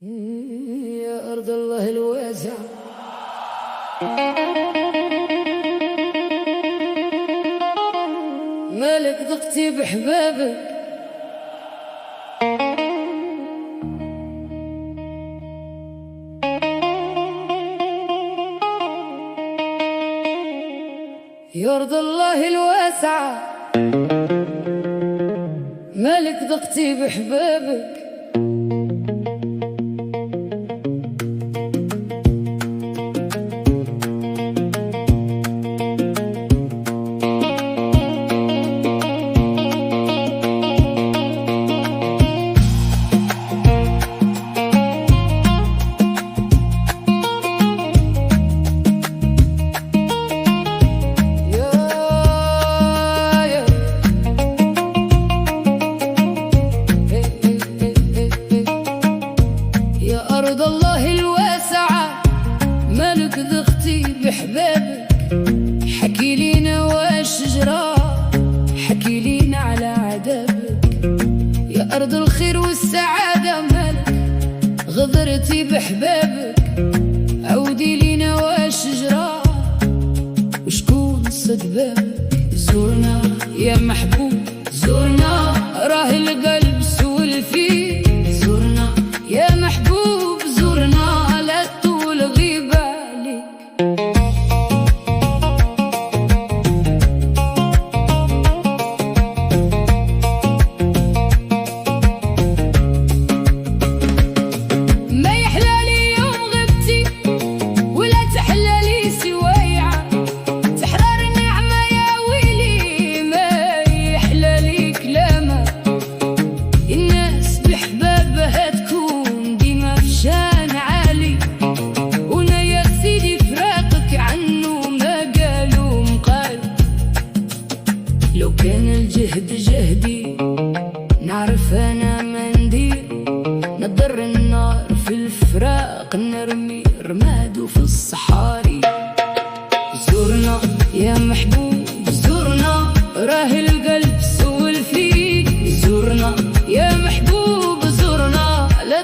يا أرض الله الواسع، مالك ضغتي بحبابك. يا أرض الله الواسعة، مالك ضغتي بحبابك. أرض الله الواسعة، مالك ضغتي بحبابك. حكي لينا واش جرى، حكي لينا على عذابك. يا أرض الخير والسعادة، مالك غدرتي بحبابك. عودي لينا واش جرى، وشكون صد بابك. زورنا يا محبوب، زورنا راه القلب سول فيه. زورنا يا محبوب، زورنا لا طول غيبة عليك. ما يحلالي يوم غبتي، ولا تحلالي سوايعة. تحرار النعمة يا ويلي، ما يحلالي كلامة. الناس بحبابها تكون ديما في شان عالي، ونا يا سيدي فراقك عنه ما قالوا مقال. لو كان الجهد جهدي، نعرف انا ما ندير. نضر النار في الفراق، نرمي رمادو في الصحاري. زورنا يا محبوب، زورنا راه القلب سول فيك. زورنا يا محبوب، زورنا لا